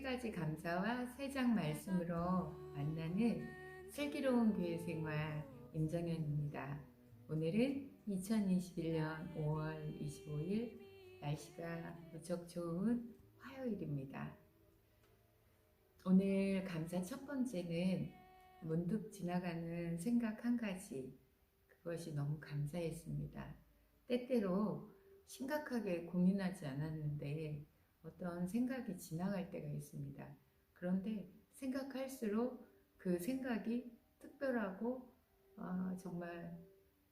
가지 감사와 세 장 말씀으로 만나는 슬기로운 교회 생활 임정현입니다. 오늘은 2021년 5월 25일 날씨가 무척 좋은 화요일입니다. 오늘 감사 첫 번째는 문득 지나가는 생각 한 가지, 그것이 너무 감사했습니다. 때때로 심각하게 고민하지 않았는데 어떤 생각이 지나갈 때가 있습니다. 그런데 생각할수록 그 생각이 특별하고 정말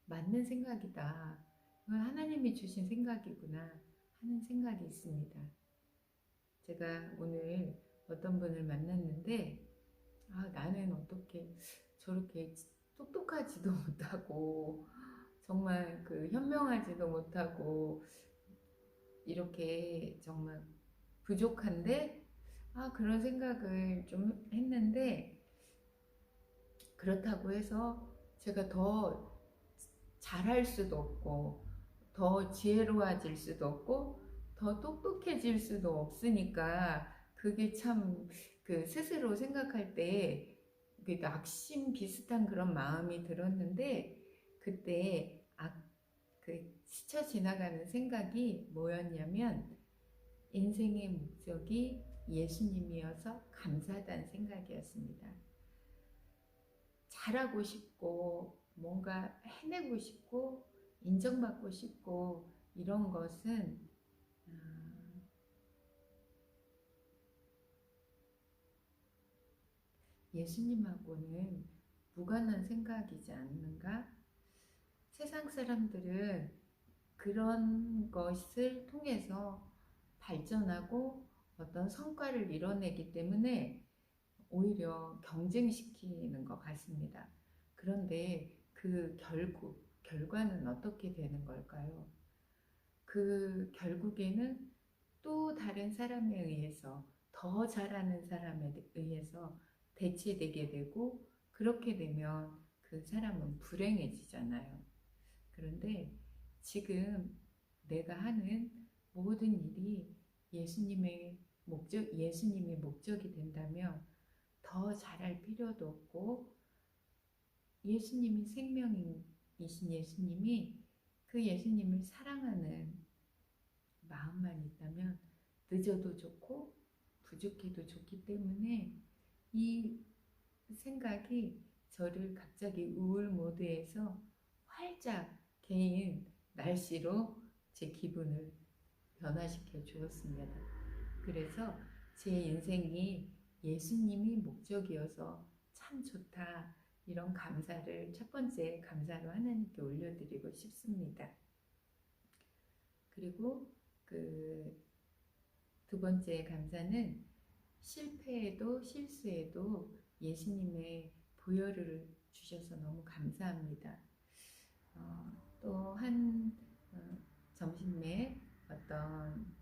맞는 생각이다. 이건 하나님이 주신 생각이구나 하는 생각이 있습니다. 제가 오늘 어떤 분을 만났는데 나는 어떻게 저렇게 똑똑하지도 못하고 정말 현명하지도 못하고 이렇게 정말 부족한데 그런 생각을 좀 했는데, 그렇다고 해서 제가 더 잘할 수도 없고 더 지혜로워질 수도 없고 더 똑똑해질 수도 없으니까 그게 참 스스로 생각할 때 낙심 비슷한 그런 마음이 들었는데, 그때 스쳐 지나가는 생각이 뭐였냐면 인생의 목적이 예수님이어서 감사하다는 생각이었습니다. 잘하고 싶고 뭔가 해내고 싶고 인정받고 싶고 이런 것은 예수님하고는 무관한 생각이지 않는가? 세상 사람들은 그런 것을 통해서 발전하고 어떤 성과를 이뤄내기 때문에 오히려 경쟁시키는 것 같습니다. 그런데 그 결과는 어떻게 되는 걸까요? 그 결국에는 또 다른 사람에 의해서, 더 잘하는 사람에 의해서 대체되게 되고, 그렇게 되면 그 사람은 불행해지잖아요. 그런데 지금 내가 하는 모든 일이 예수님이 목적이 된다면 더 잘할 필요도 없고, 예수님이 생명이신 예수님이 그 예수님을 사랑하는 마음만 있다면 늦어도 좋고 부족해도 좋기 때문에 이 생각이 저를 갑자기 우울 모드에서 활짝 개인 날씨로 제 기분을 변화시켜 주었습니다. 그래서 제 인생이 예수님이 목적이어서 참 좋다, 이런 감사를 첫 번째 감사로 하나님께 올려드리고 싶습니다. 그리고 두 번째 감사는 실패에도 실수에도 예수님의 보혈을 주셔서 너무 감사합니다. 또한 점심에 어떤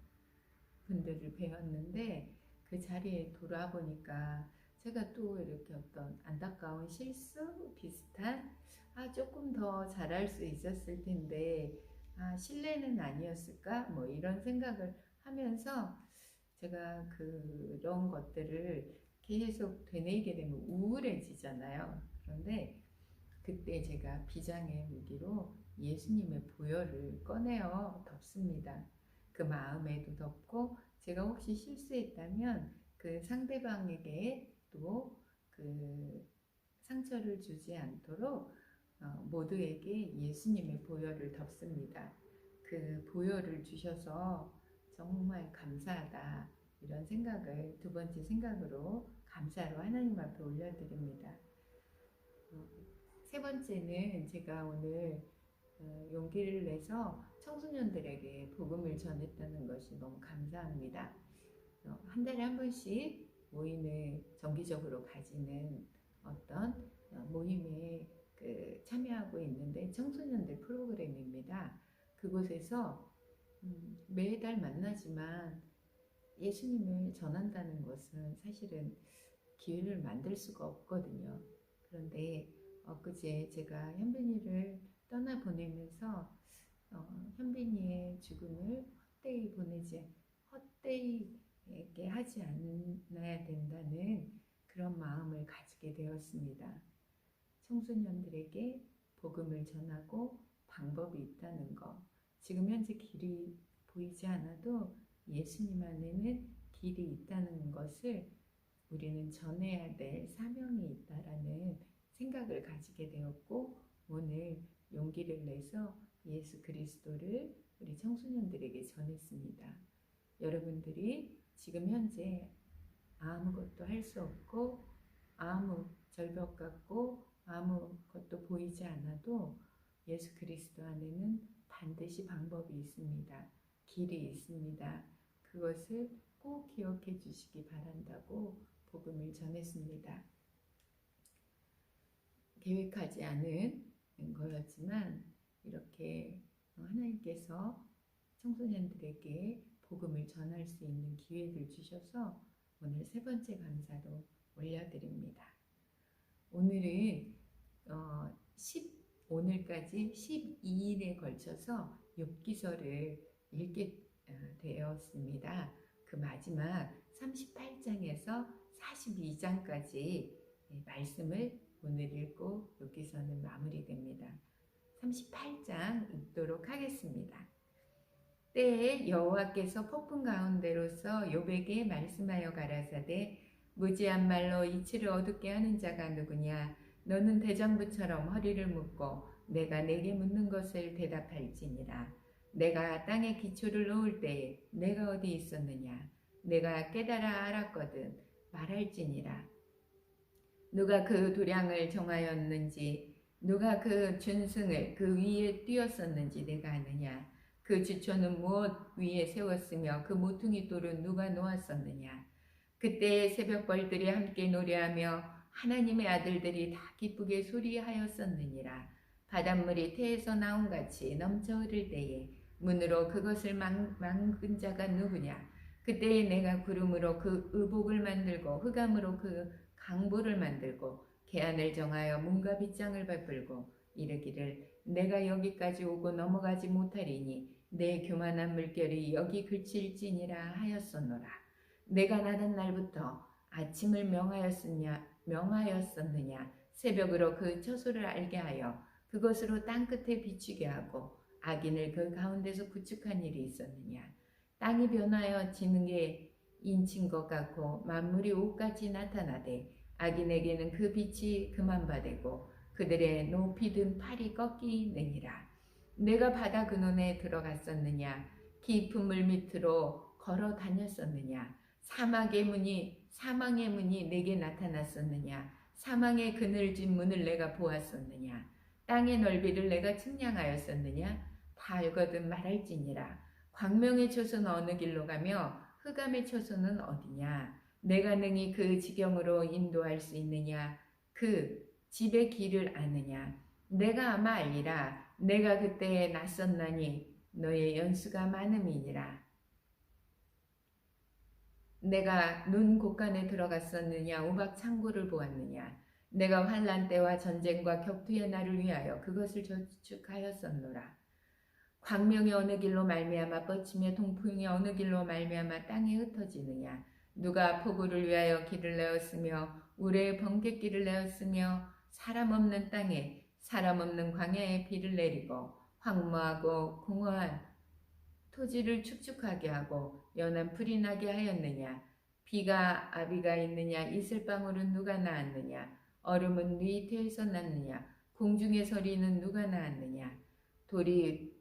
분들을 배웠는데 그 자리에 돌아보니까 제가 또 이렇게 어떤 안타까운 실수 비슷한 조금 더 잘할 수 있었을 텐데 실례는 아니었을까 뭐 이런 생각을 하면서 제가 그런 것들을 계속 되뇌이게 되면 우울해지잖아요. 그런데 그때 제가 비장의 무기로 예수님의 보혈을 꺼내어 덮습니다. 그 마음에도 덮고, 제가 혹시 실수했다면 그 상대방에게 또 상처를 주지 않도록 모두에게 예수님의 보혈을 덮습니다. 그 보혈을 주셔서 정말 감사하다, 이런 생각을 두 번째 생각으로 감사로 하나님 앞에 올려드립니다. 세 번째는 제가 오늘 용기를 내서 청소년들에게 복음을 전했다는 것이 너무 감사합니다. 한 달에 한 번씩 모임을 정기적으로 가지는 어떤 모임에 참여하고 있는데 청소년들 프로그램입니다. 그곳에서 매달 만나지만 예수님을 전한다는 것은 사실은 기회를 만들 수가 없거든요. 그런데 엊그제 제가 현빈이를 떠나보내면서 현빈이의 죽음을 헛되이 하지 않아야 된다는 그런 마음을 가지게 되었습니다. 청소년들에게 복음을 전하고 방법이 있다는 것. 지금 현재 길이 보이지 않아도 예수님 안에는 길이 있다는 것을 우리는 전해야 될 사명이 있다라는 생각을 가지게 되었고, 오늘 용기를 내서 예수 그리스도를 우리 청소년들에게 전했습니다. 여러분들이 지금 현재 아무것도 할 수 없고 아무 절벽 같고 아무것도 보이지 않아도 예수 그리스도 안에는 반드시 방법이 있습니다. 길이 있습니다. 그것을 꼭 기억해 주시기 바란다고 복음을 전했습니다. 계획하지 않은 거였지만 이렇게 하나님께서 청소년들에게 복음을 전할 수 있는 기회를 주셔서 오늘 세 번째 감사로 올려드립니다. 오늘은 오늘까지 12일에 걸쳐서 욥기서를 읽게 되었습니다. 그 마지막 38장에서 42장까지 말씀을 오늘 읽고 욥기서는 마무리됩니다. 38장 읽도록 하겠습니다. 때에 여호와께서 폭풍 가운데로서 욥에게 말씀하여 가라사대 무지한 말로 이치를 어둡게 하는 자가 누구냐? 너는 대장부처럼 허리를 묶고 내가 내게 묻는 것을 대답할지니라. 내가 땅에 기초를 놓을 때에 내가 어디 있었느냐? 내가 깨달아 알았거든 말할지니라. 누가 그 도량을 정하였는지 누가 그 준승을 그 위에 띄었었는지 내가 아느냐? 그 주초는 무엇 위에 세웠으며 그 모퉁이 돌은 누가 놓았었느냐? 그때 새벽벌들이 함께 노래하며 하나님의 아들들이 다 기쁘게 소리하였었느니라. 바닷물이 태에서 나온 같이 넘쳐 흐를 때에 문으로 그것을 막은 자가 누구냐? 그때에 내가 구름으로 그 의복을 만들고 흑암으로 그 강보를 만들고 개안을 정하여 문과 빗장을 베풀고 이르기를 내가 여기까지 오고 넘어가지 못하리니 내 교만한 물결이 여기 그칠지니라 하였었노라. 내가 나던 날부터 아침을 명하였었느냐? 새벽으로 그 처소를 알게 하여 그것으로 땅끝에 비추게 하고 악인을 그 가운데서 구축한 일이 있었느냐? 땅이 변하여 지는 게 인친 것 같고 만물이 옷같이 나타나되 악인에게는 그 빛이 그만 바되고 그들의 높이 든 팔이 꺾이느니라. 내가 바다 근원에 들어갔었느냐? 깊은 물 밑으로 걸어 다녔었느냐? 사망의 문이 내게 나타났었느냐? 사망의 그늘진 문을 내가 보았었느냐? 땅의 넓이를 내가 측량하였었느냐? 다 알거든 말할지니라. 광명의 초소는 어느 길로 가며 흑암의 초소는 어디냐? 내가 능히 그 지경으로 인도할 수 있느냐? 그 집의 길을 아느냐? 내가 아마 알리라. 내가 그때에 낯섰나니 너의 연수가 많음이니라. 내가 눈 곳간에 들어갔었느냐? 우박 창고를 보았느냐? 내가 환난 때와 전쟁과 격투의 날을 위하여 그것을 저축하였었노라. 광명이 어느 길로 말미암아 뻗치며 동풍이 어느 길로 말미암아 땅에 흩어지느냐? 누가 폭우를 위하여 길을 내었으며 우레의 번갯길을 내었으며 사람 없는 땅에 사람 없는 광야에 비를 내리고 황무하고 공허한 토지를 축축하게 하고 연한 풀이 나게 하였느냐? 비가 아비가 있느냐? 이슬방울은 누가 낳았느냐? 얼음은 네 ite에서 났느냐? 공중의 서리는 누가 낳았느냐?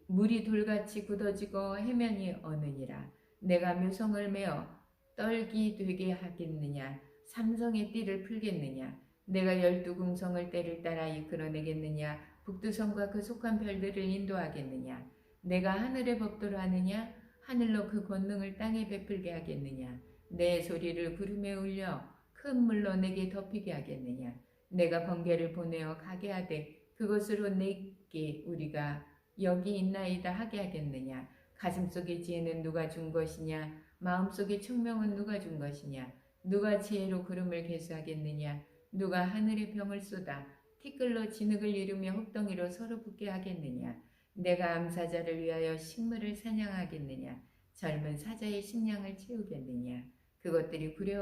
물이 돌같이 굳어지고 해면이 어느니라. 내가 묘성을 메어 떨기 되게 하겠느냐? 삼성의 띠를 풀겠느냐? 내가 12궁성을 때를 따라 이끌어내겠느냐? 북두성과 그 속한 별들을 인도하겠느냐? 내가 하늘의 법도로 하느냐? 하늘로 그 권능을 땅에 베풀게 하겠느냐? 내 소리를 구름에 울려 큰 물로 내게 덮이게 하겠느냐? 내가 번개를 보내어 가게 하되 그것으로 내게 우리가 여기 있나이다 하게 하겠느냐? 가슴속의 지혜는 누가 준 것이냐? 마음속의 총명은 누가 준 것이냐? 누가 지혜로 구름을 계수하겠느냐? 누가 하늘의 병을 쏟아 티끌로 진흙을 이루며 흙덩이로 서로 붙게 하겠느냐? 내가 암사자를 위하여 식물을 사냥하겠느냐? 젊은 사자의 식량을 채우겠느냐? 그것들이 굴에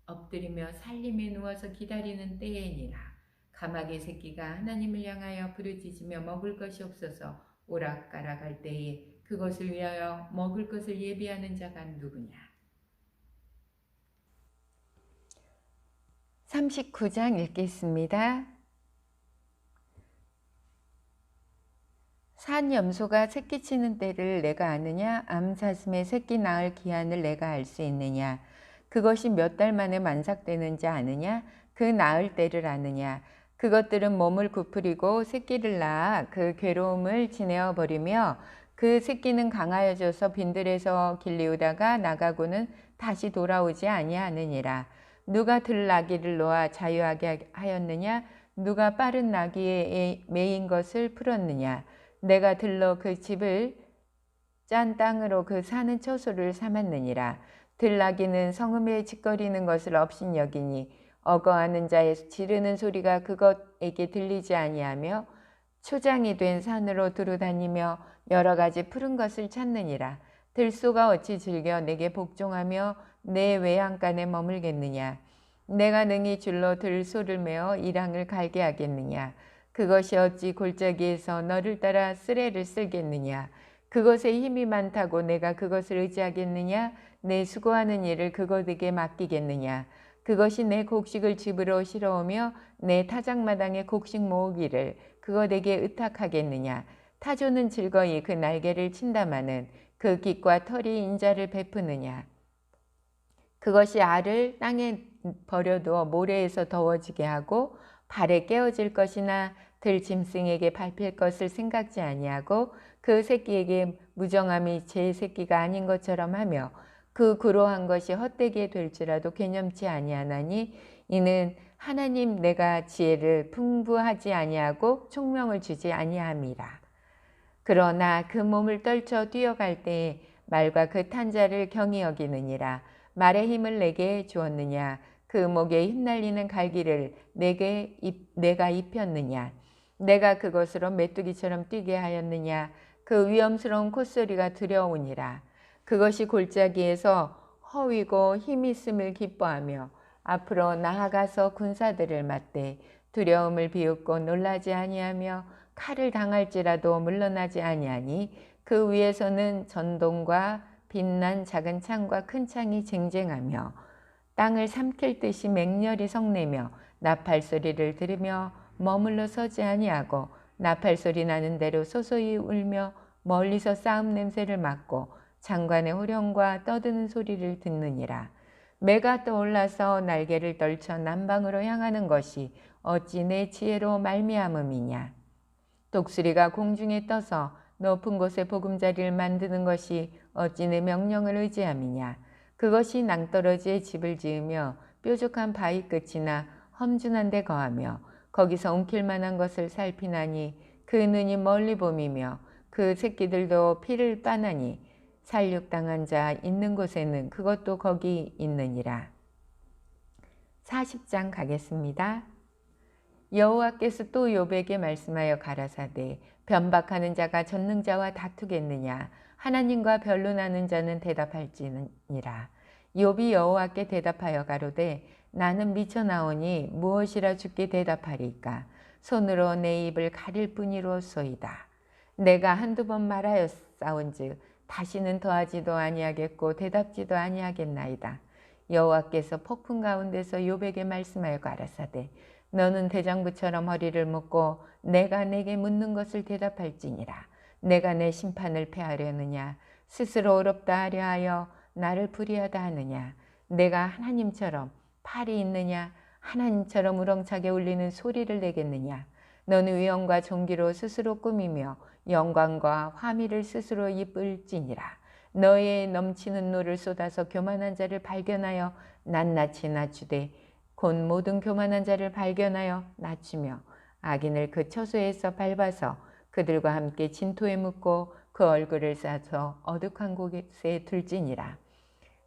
엎드리며 살림에 누워서 기다리는 때에니라. 가마개 새끼가 하나님을 향하여 부르짖으며 먹을 것이 없어서 오락가락할 때에 그것을 위하여 먹을 것을 예비하는 자가 누구냐. 39장 읽겠습니다. 산 염소가 새끼 치는 때를 내가 아느냐? 암사슴의 새끼 낳을 기한을 내가 알 수 있느냐? 그것이 몇 달 만에 만삭되는지 아느냐? 그 낳을 때를 아느냐? 그것들은 몸을 구부리고 새끼를 낳아 그 괴로움을 지내어 버리며 그 새끼는 강하여져서 빈들에서 길리우다가 나가고는 다시 돌아오지 아니하느니라. 누가 들나귀를 놓아 자유하게 하였느냐? 누가 빠른 나귀에 매인 것을 풀었느냐? 내가 들러 그 집을 짠 땅으로 그 사는 처소를 삼았느니라. 들나귀는 성읍에 짓거리는 것을 업신여기니 어거하는 자의 지르는 소리가 그것에게 들리지 아니하며 초장이 된 산으로 두루다니며 여러 가지 푸른 것을 찾느니라. 들소가 어찌 즐겨 내게 복종하며 내 외양간에 머물겠느냐. 내가 능히 줄로 들소를 메어 이랑을 갈게 하겠느냐. 그것이 어찌 골짜기에서 너를 따라 쓰레를 쓸겠느냐. 그것에 힘이 많다고 내가 그것을 의지하겠느냐. 내 수고하는 일을 그것에게 맡기겠느냐. 그것이 내 곡식을 집으로 실어오며 내 타작마당에 곡식 모으기를 그것에게 의탁하겠느냐. 타조는 즐거이 그 날개를 친다마는 그 깃과 털이 인자를 베푸느냐. 그것이 알을 땅에 버려두어 모래에서 더워지게 하고 발에 깨어질 것이나 들짐승에게 밟힐 것을 생각지 아니하고 그 새끼에게 무정함이 제 새끼가 아닌 것처럼 하며 그 구로한 것이 헛되게 될지라도 개념치 아니하나니 이는 하나님 내가 지혜를 풍부하지 아니하고 총명을 주지 아니함이라. 그러나 그 몸을 떨쳐 뛰어갈 때에 말과 그 탄 자를 경히 여기느니라. 말의 힘을 내게 주었느냐. 그 목에 휘날리는 갈기를 내가 입혔느냐. 내가 그것으로 메뚜기처럼 뛰게 하였느냐. 그 위험스러운 콧소리가 두려우니라. 그것이 골짜기에서 허위고 힘이 있음을 기뻐하며 앞으로 나아가서 군사들을 맞대 두려움을 비웃고 놀라지 아니하며 칼을 당할지라도 물러나지 아니하니 그 위에서는 전동과 빛난 작은 창과 큰 창이 쟁쟁하며 땅을 삼킬 듯이 맹렬히 성내며 나팔 소리를 들으며 머물러 서지 아니하고 나팔 소리 나는 대로 소소히 울며 멀리서 싸움 냄새를 맡고 장관의 호령과 떠드는 소리를 듣느니라. 매가 떠올라서 날개를 떨쳐 남방으로 향하는 것이 어찌 내 지혜로 말미암음이냐. 독수리가 공중에 떠서 높은 곳에 보금자리를 만드는 것이 어찌 내 명령을 의지함이냐. 그것이 낭떠러지에 집을 지으며 뾰족한 바위 끝이나 험준한 데 거하며 거기서 옮길 만한 것을 살피나니 그 눈이 멀리 봄이며 그 새끼들도 피를 빠나니 살육당한 자 있는 곳에는 그것도 거기 있느니라. 40장 가겠습니다. 여호와께서 또 욥에게 말씀하여 가라사대 변박하는 자가 전능자와 다투겠느냐. 하나님과 변론하는 자는 대답할지니라. 욥이 여호와께 대답하여 가로되 나는 미쳐나오니 무엇이라 주께 대답하리까. 손으로 내 입을 가릴 뿐이로소이다. 내가 한두 번 말하였사온즉 다시는 더하지도 아니하겠고 대답지도 아니하겠나이다. 여호와께서 폭풍 가운데서 욥에게 말씀하여 가라사대 너는 대장부처럼 허리를 묶고 내가 내게 묻는 것을 대답할지니라. 내가 내 심판을 패하려느냐. 스스로 어렵다 하려 하여 나를 불의하다 하느냐. 내가 하나님처럼 팔이 있느냐. 하나님처럼 우렁차게 울리는 소리를 내겠느냐. 너는 위엄과 존귀로 스스로 꾸미며 영광과 화미를 스스로 입을지니라. 너의 넘치는 노를 쏟아서 교만한 자를 발견하여 낱낱이 낮추되 곧 모든 교만한 자를 발견하여 낮추며 악인을 그 처소에서 밟아서 그들과 함께 진토에 묻고 그 얼굴을 싸서 어둑한 곳에 둘지니라.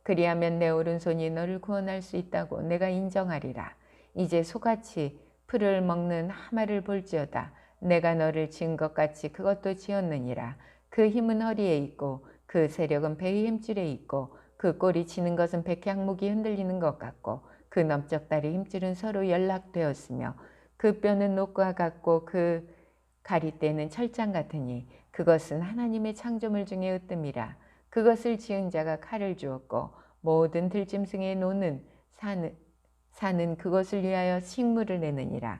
그리하면 내 오른손이 너를 구원할 수 있다고 내가 인정하리라. 이제 소같이 풀을 먹는 하마를 볼지어다. 내가 너를 지은 것 같이 그것도 지었느니라. 그 힘은 허리에 있고 그 세력은 배의 힘줄에 있고 그 꼬리 치는 것은 백향목이 흔들리는 것 같고 그 넓적다리 힘줄은 서로 연락되었으며 그 뼈는 녹과 같고 그 가리대는 철장 같으니 그것은 하나님의 창조물 중에 으뜸이라. 그것을 지은 자가 칼을 주었고 모든 들짐승의 노는 사는 그것을 위하여 식물을 내느니라.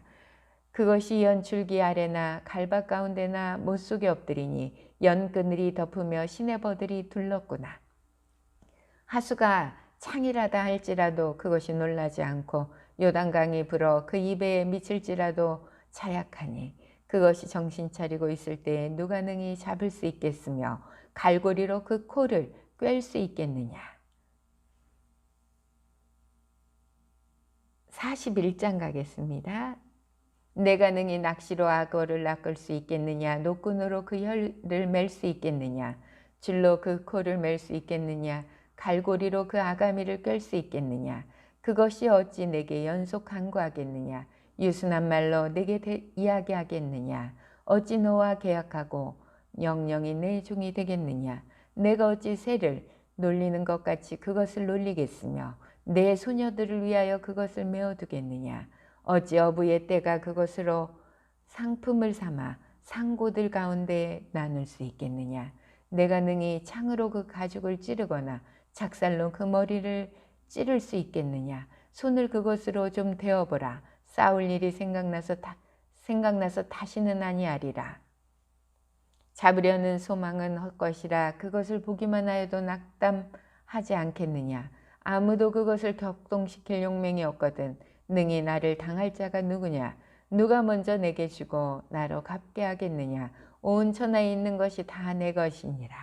그것이 연줄기 아래나 갈박 가운데나 못 속에 엎드리니 연그늘이 덮으며 시내버들이 둘렀구나. 하수가 창이라다 할지라도 그것이 놀라지 않고 요단강이 불어 그 입에 미칠지라도 자약하니 그것이 정신 차리고 있을 때에 누가 능히 잡을 수 있겠으며 갈고리로 그 코를 꿰을 수 있겠느냐. 41장 가겠습니다. 내가 능히 낚시로 악어를 낚을 수 있겠느냐. 노끈으로 그 혀를 맬 수 있겠느냐. 줄로 그 코를 맬 수 있겠느냐. 갈고리로 그 아가미를 꿰을 수 있겠느냐. 그것이 어찌 내게 연속 간구하겠느냐. 유순한 말로 내게 이야기하겠느냐. 어찌 너와 계약하고 영영이 내 종이 되겠느냐. 내가 어찌 새를 놀리는 것 같이 그것을 놀리겠으며 내 소녀들을 위하여 그것을 메어두겠느냐. 어찌 어부의 때가 그것으로 상품을 삼아 상고들 가운데 나눌 수 있겠느냐. 내가 능히 창으로 그 가죽을 찌르거나 작살로 그 머리를 찌를 수 있겠느냐. 손을 그것으로 좀 대어보라. 싸울 일이 생각나서 다시는 아니하리라. 잡으려는 소망은 헛것이라. 그것을 보기만 하여도 낙담하지 않겠느냐. 아무도 그것을 격동시킬 용맹이 없거든. 능히 나를 당할 자가 누구냐. 누가 먼저 내게 주고 나로 갚게 하겠느냐. 온 천하에 있는 것이 다 내 것이니라.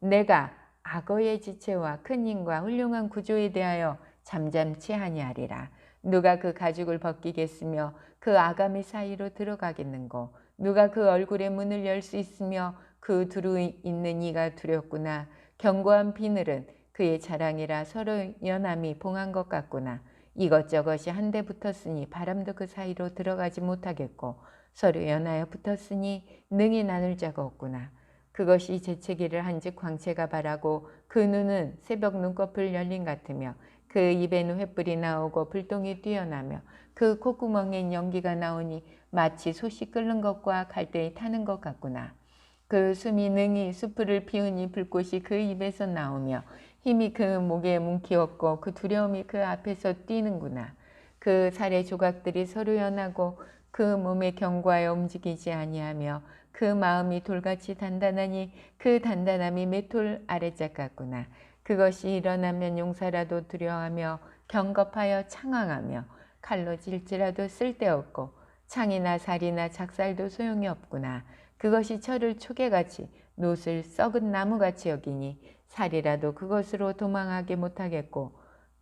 내가 악어의 지체와 큰 힘과 훌륭한 구조에 대하여 잠잠치 아니하리라. 누가 그 가죽을 벗기겠으며 그 아가미 사이로 들어가겠는고. 누가 그 얼굴의 문을 열 수 있으며 그 두루 있는 이가 두렵구나. 견고한 비늘은 그의 자랑이라. 서로 연함이 봉한 것 같구나. 이것저것이 한데 붙었으니 바람도 그 사이로 들어가지 못하겠고 서로 연하여 붙었으니 능히 나눌 자가 없구나. 그것이 재채기를 한즉 광채가 바라고 그 눈은 새벽 눈꺼풀 열린 같으며 그 입에는 횃불이 나오고 불똥이 뛰어나며 그 콧구멍엔 연기가 나오니 마치 솥이 끓는 것과 갈대에 타는 것 같구나. 그 숨이 능히 수풀을 피우니 불꽃이 그 입에서 나오며 힘이 그 목에 뭉키었고 그 두려움이 그 앞에서 뛰는구나. 그 살의 조각들이 서로 연하고 그 몸에 견고하여 움직이지 아니하며 그 마음이 돌같이 단단하니 그 단단함이 맷돌 아래짝 같구나. 그것이 일어나면 용사라도 두려워하며 경겁하여 창황하며 칼로 찔지라도 쓸데없고 창이나 살이나 작살도 소용이 없구나. 그것이 철을 초계같이 놋을 썩은 나무같이 여기니 살이라도 그것으로 도망하게 못하겠고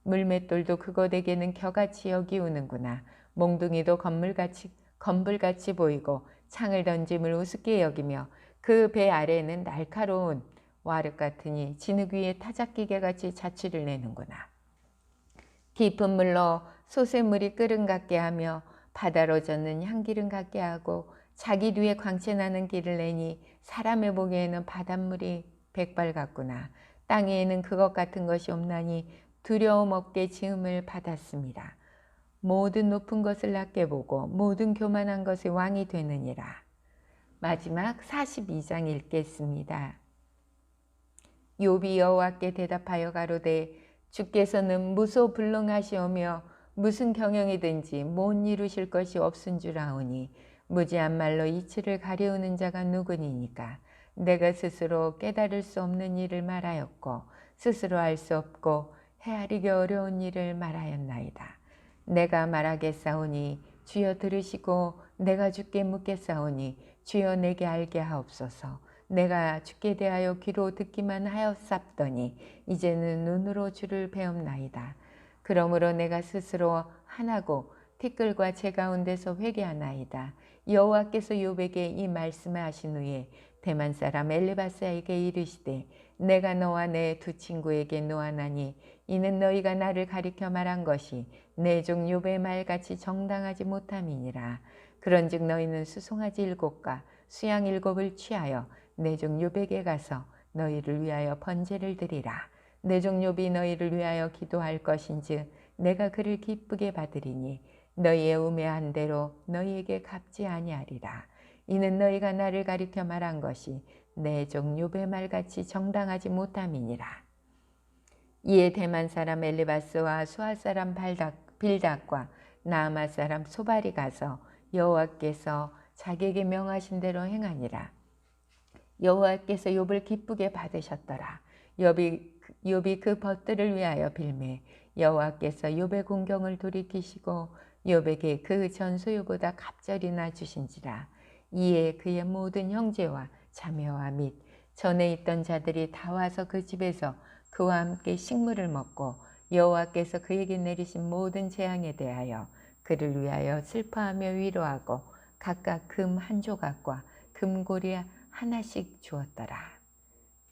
물맷돌도 그것에게는 겨같이 여기우는구나. 몽둥이도 건불같이 보이고 창을 던짐을 우습게 여기며 그 배 아래에는 날카로운 와륵 같으니 진흙 위에 타작기계같이 자취를 내는구나. 깊은 물로 솥의 물이 끓음 같게 하며 바다로 젓는 향기름 같게 하고 자기 뒤에 광채 나는 길을 내니 사람의 보기에는 바닷물이 백발 같구나. 땅 위에는 그것 같은 것이 없나니 두려움 없게 지음을 받았습니다. 모든 높은 것을 낮게 보고 모든 교만한 것의 왕이 되느니라. 마지막 42장 읽겠습니다. 욥이 여호와께 대답하여 가로되 주께서는 무소불능하시오며 무슨 경영이든지 못 이루실 것이 없은 줄 아오니 무지한 말로 이치를 가려우는 자가 누구니이까. 내가 스스로 깨달을 수 없는 일을 말하였고 스스로 알 수 없고 헤아리기 어려운 일을 말하였나이다. 내가 말하겠사오니 주여 들으시고 내가 주께 묻겠사오니 주여 내게 알게 하옵소서. 내가 주께 대하여 귀로 듣기만 하였사더니 이제는 눈으로 주를 배움나이다. 그러므로 내가 스스로 하나고 티끌과 제 가운데서 회개하나이다. 여호와께서 욥에게 이 말씀을 하신 후에 대만 사람 엘리바스에게 이르시되 내가 너와 내 두 친구에게 노하나니 이는 너희가 나를 가리켜 말한 것이 내 종 욥의 말같이 정당하지 못함이니라. 그런즉 너희는 수송아지 7과 수양 7을 취하여 내 종 욥에게 가서 너희를 위하여 번제를 드리라. 내 종 욥이 너희를 위하여 기도할 것인즉 내가 그를 기쁘게 받으리니 너희의 우매한 대로 너희에게 갚지 아니하리라. 이는 너희가 나를 가리켜 말한 것이 내 종 욥의 말같이 정당하지 못함이니라. 이에 대만 사람 엘리바스와 수아 사람 빌닷과 나아마 사람 소발이 가서 여호와께서 자기에게 명하신 대로 행하니라. 여호와께서 욥을 기쁘게 받으셨더라. 욥이 그 벗들을 위하여 빌매 여호와께서 욥의 공경을 돌이키시고 욥에게 그 전 소유보다 갑절이나 주신지라. 이에 그의 모든 형제와 자매와 및 전에 있던 자들이 다 와서 그 집에서 그와 함께 식물을 먹고 여호와께서 그에게 내리신 모든 재앙에 대하여 그를 위하여 슬퍼하며 위로하고 각각 금 한 조각과 금고리 하나씩 주었더라.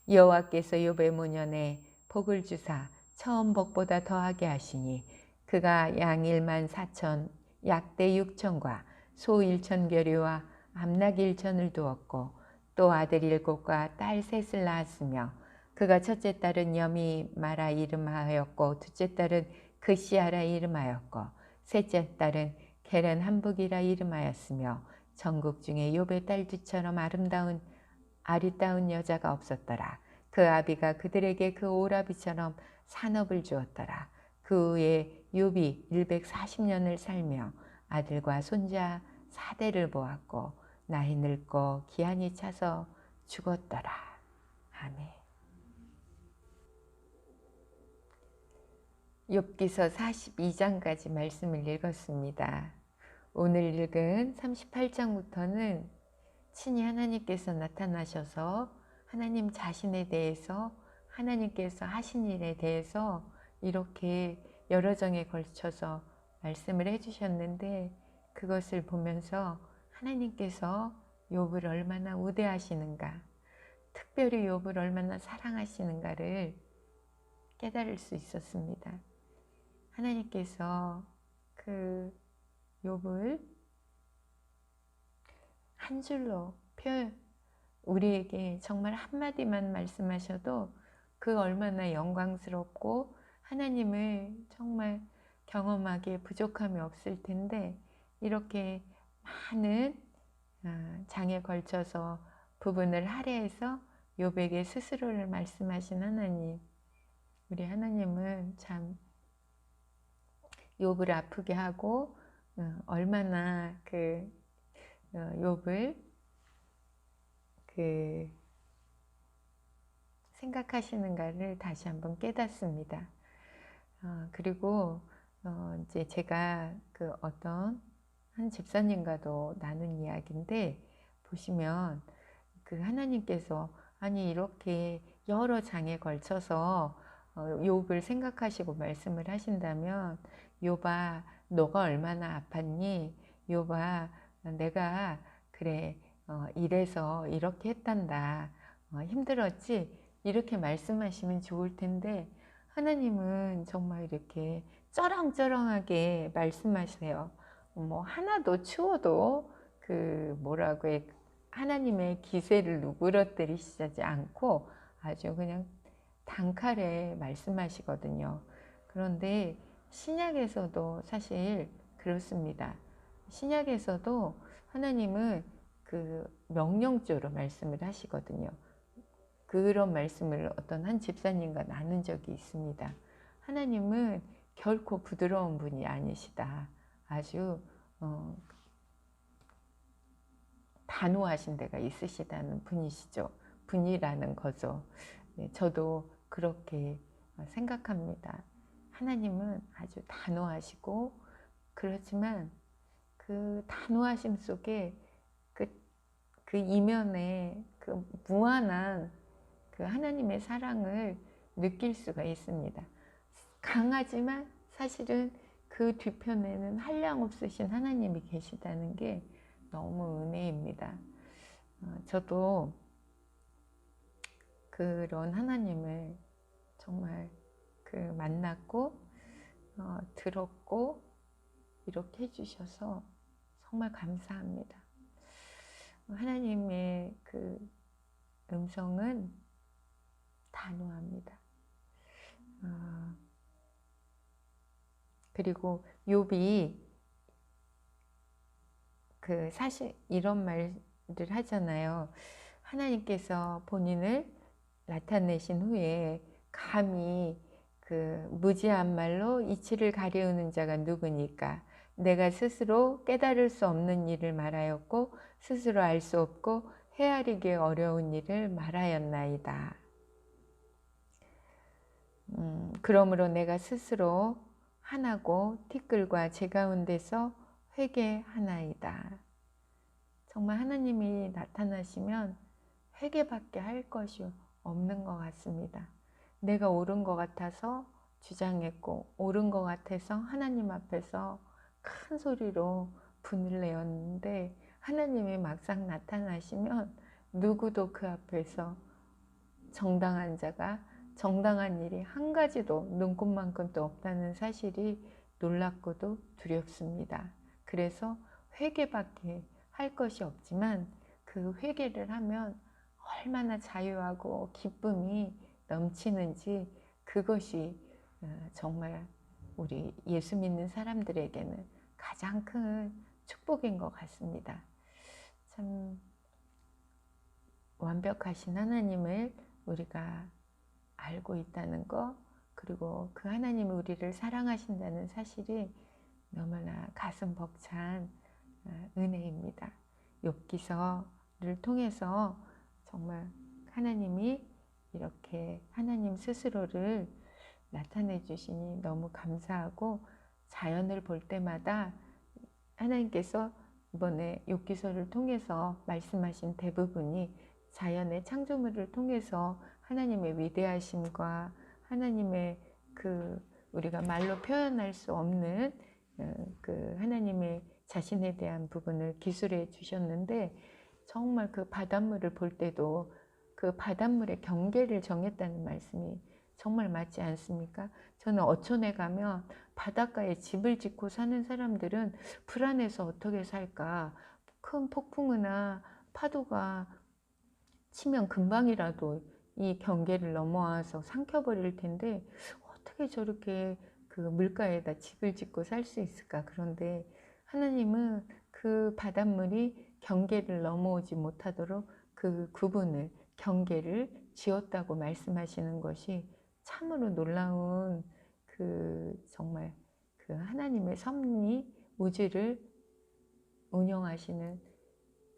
여호와께서 욥의 문연에 복을 주사 처음 복보다 더하게 하시니 그가 양 14,000, 약대 6,000과 소 1,000겨류와 암낙 1,000을 두었고 또 아들 7과 딸 3을 낳았으며 그가 첫째 딸은 여미 마라 이름하였고 둘째 딸은 그시아라 이름하였고 셋째 딸은 게렌 한북이라 이름하였으며 전국 중에 욥의 딸들처럼 아리따운 여자가 없었더라. 그 아비가 그들에게 그 오라비처럼 산업을 주었더라. 그 후에 욥이 140년을 살며 아들과 손자 4대를 보았고 나이 늙고 기한이 차서 죽었더라. 아멘. 욥기서 42장까지 말씀을 읽었습니다. 오늘 읽은 38장부터는 친히 하나님께서 나타나셔서 하나님 자신에 대해서 하나님께서 하신 일에 대해서 이렇게 여러 정에 걸쳐서 말씀을 해주셨는데 그것을 보면서 하나님께서 욥을 얼마나 우대하시는가, 특별히 욥을 얼마나 사랑하시는가를 깨달을 수 있었습니다. 하나님께서 그 욥을 한 줄로 우리에게 정말 한마디만 말씀하셔도 그 얼마나 영광스럽고 하나님을 정말 경험하기에 부족함이 없을 텐데 이렇게 많은 장에 걸쳐서 부분을 할애해서 욥에게 스스로를 말씀하신 하나님, 우리 하나님은 참 욥을 아프게 하고 얼마나 그 욥을 생각하시는가를 다시 한번 깨닫습니다. 그리고 이제 제가 그 어떤 한 집사님과도 나눈 이야기인데 보시면 그 하나님께서 아니 이렇게 여러 장에 걸쳐서 욥을 생각하시고 말씀을 하신다면 욥아 너가 얼마나 아팠니? 욥아 내가 그래 이래서 이렇게 했단다. 힘들었지? 이렇게 말씀하시면 좋을 텐데 하나님은 정말 이렇게 쩌렁쩌렁하게 말씀하세요. 뭐 하나도 추워도 그 뭐라고 해 하나님의 기세를 누그러뜨리시지 않고 아주 그냥 단칼에 말씀하시거든요. 그런데 신약에서도 사실 그렇습니다. 신약에서도 하나님은 그 명령조로 말씀을 하시거든요. 그런 말씀을 어떤 한 집사님과 나눈 적이 있습니다. 하나님은 결코 부드러운 분이 아니시다. 아주 단호하신 데가 있으시다는 분이시죠. 분이라는 거죠. 네, 저도 그렇게 생각합니다. 하나님은 아주 단호하시고 그렇지만 그 단호하심 속에 그 이면에 그 무한한 그 하나님의 사랑을 느낄 수가 있습니다. 강하지만 사실은 그 뒤편에는 한량없으신 하나님이 계시다는 게 너무 은혜입니다. 저도 그런 하나님을 정말 그 만났고 들었고 이렇게 해주셔서 정말 감사합니다. 하나님의 그 음성은 단호합니다. 그리고 욥이 그 사실 이런 말을 하잖아요. 하나님께서 본인을 나타내신 후에 감히 그 무지한 말로 이치를 가려우는 자가 누구니까. 내가 스스로 깨달을 수 없는 일을 말하였고 스스로 알 수 없고 헤아리기 어려운 일을 말하였나이다. 그러므로 내가 스스로 하나고 티끌과 제 가운데서 회개하나이다. 정말 하나님이 나타나시면 회개밖에 할 것이 없는 것 같습니다. 내가 옳은 것 같아서 주장했고 옳은 것 같아서 하나님 앞에서 큰 소리로 분을 내었는데 하나님이 막상 나타나시면 누구도 그 앞에서 정당한 자가 정당한 일이 한 가지도 눈꼽만큼도 없다는 사실이 놀랍고도 두렵습니다. 그래서 회개밖에 할 것이 없지만 그 회개를 하면 얼마나 자유하고 기쁨이 넘치는지 그것이 정말 우리 예수 믿는 사람들에게는 가장 큰 축복인 것 같습니다. 참 완벽하신 하나님을 우리가 알고 있다는 것, 그리고 그 하나님이 우리를 사랑하신다는 사실이 너무나 가슴 벅찬 은혜입니다. 욥기서를 통해서 정말 하나님이 이렇게 하나님 스스로를 나타내 주시니 너무 감사하고, 자연을 볼 때마다 하나님께서 이번에 욥기서를 통해서 말씀하신 대부분이 자연의 창조물을 통해서 하나님의 위대하심과 하나님의 그 우리가 말로 표현할 수 없는 그 하나님의 자신에 대한 부분을 기술해 주셨는데, 정말 그 바닷물을 볼 때도 그 바닷물의 경계를 정했다는 말씀이 정말 맞지 않습니까? 저는 어촌에 가면 바닷가에 집을 짓고 사는 사람들은 불안해서 어떻게 살까? 큰 폭풍이나 파도가 치면 금방이라도 이 경계를 넘어와서 삼켜버릴 텐데 어떻게 저렇게 그 물가에다 집을 짓고 살 수 있을까? 그런데 하나님은 그 바닷물이 경계를 넘어오지 못하도록 그 구분을, 경계를 지었다고 말씀하시는 것이 참으로 놀라운 그 정말 그 하나님의 섭리, 우주를 운영하시는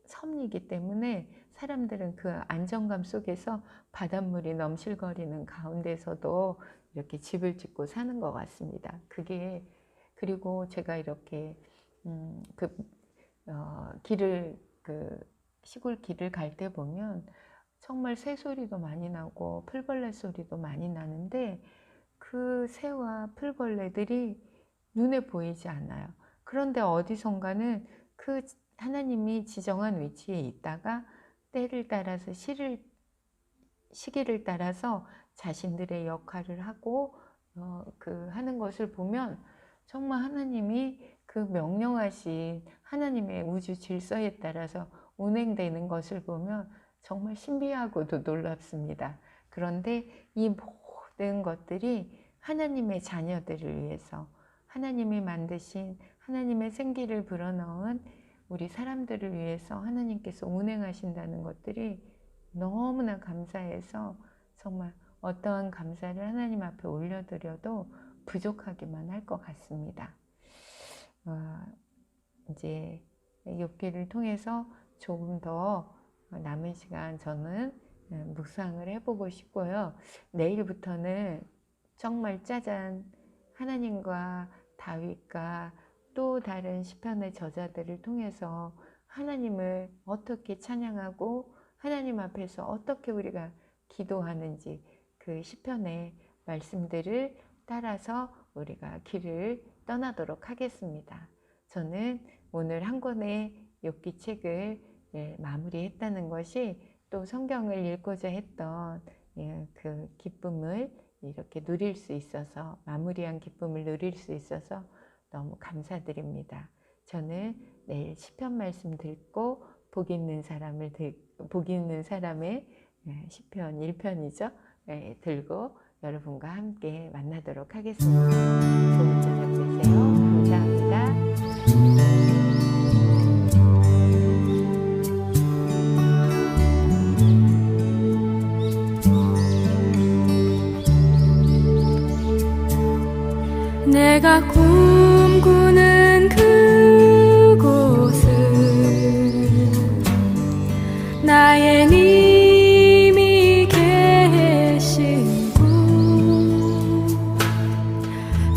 섭리이기 때문에 사람들은 그 안정감 속에서 바닷물이 넘실거리는 가운데서도 이렇게 집을 짓고 사는 것 같습니다. 그게, 그리고 제가 이렇게 길을 시골 길을 갈 때 보면 정말 새 소리도 많이 나고 풀벌레 소리도 많이 나는데 그 새와 풀벌레들이 눈에 보이지 않아요. 그런데 어디선가는 그 하나님이 지정한 위치에 있다가 때를 따라서 시기를 따라서 자신들의 역할을 하고 하는 것을 보면 정말 하나님이 그 명령하신 하나님의 우주 질서에 따라서 운행되는 것을 보면 정말 신비하고도 놀랍습니다. 그런데 이 모든 것들이 하나님의 자녀들을 위해서, 하나님이 만드신, 하나님의 생기를 불어넣은 우리 사람들을 위해서 하나님께서 운행하신다는 것들이 너무나 감사해서 정말 어떠한 감사를 하나님 앞에 올려드려도 부족하기만 할 것 같습니다. 이제 욥기를 통해서 조금 더 남은 시간 저는 묵상을 해보고 싶고요. 내일부터는 정말 짜잔, 하나님과 다윗과 또 다른 시편의 저자들을 통해서 하나님을 어떻게 찬양하고 하나님 앞에서 어떻게 우리가 기도하는지 그 시편의 말씀들을 따라서 우리가 길을 떠나도록 하겠습니다. 저는 오늘 한 권의 욥기 책을 마무리했다는 것이 또 성경을 읽고자 했던 그 기쁨을 이렇게 누릴 수 있어서, 마무리한 기쁨을 누릴 수 있어서 너무 감사드립니다. 저는 내일 시편 말씀 듣고 복 있는 사람의 시편 1편이죠. 들고 여러분과 함께 만나도록 하겠습니다. 좋은 저녁 되세요. 감사합니다. 내가 꿈꾸는 그곳은 나의 님이 계신 곳,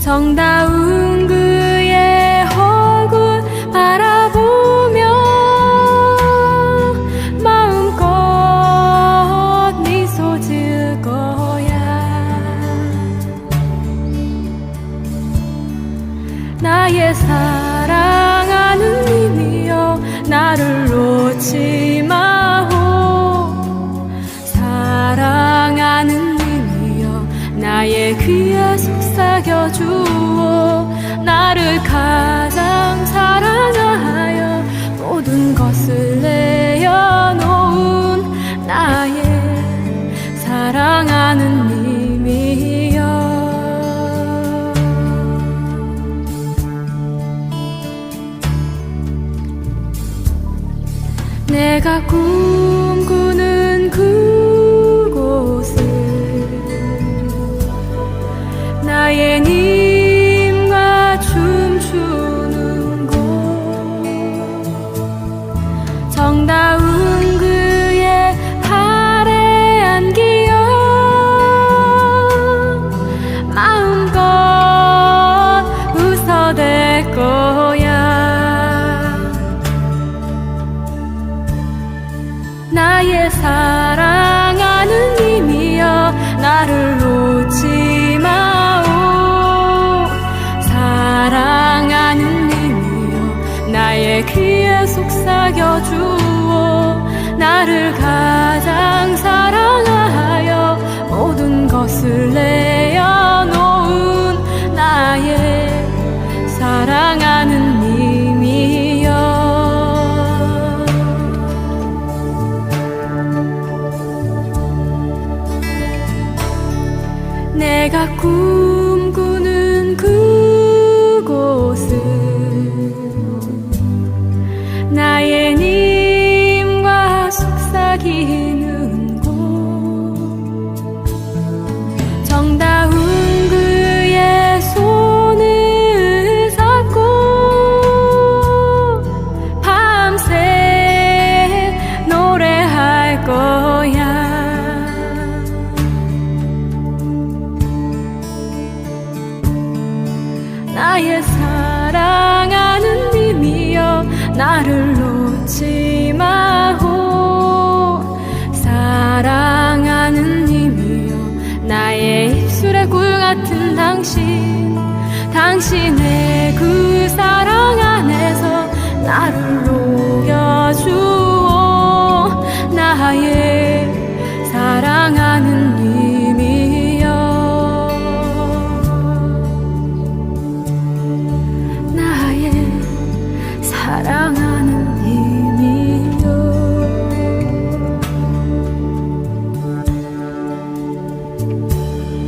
정다운 그의 얼굴 바라보며 마음껏 미소 지을 거야. 나의 사랑하는 님이여, 나를 놓지 마오. 사랑하는 님이여, 나의 귀에 속삭여 주오. 나를 가장 사랑하여 모든 것을 내어놓은 나의 사랑하는 님이여. 내가 꿈꾸는 그곳은 나의 님과 춤추는 곳, 정다운 그의 팔에 안기어 마음껏 웃어댈 거야. 나의 사랑하는 님이여, 나를 놓지 마오. 사랑하는 님이여, 나의 귀에 속삭여 주오. 나를 가장 사랑하여 모든 것을 내어놓은 나의 사랑하는 님이여. 내가 꿈꾸는 그곳은 나의 님과 속삭이는 곳, 정다운 그의 손을 잡고 밤새 노래할 거야. 나의 사랑하는 님이여, 나를 놓지 마오. 사랑하는 님이여, 나의 입술의 꿀 같은 당신, 당신의 그 사랑 안에서 나를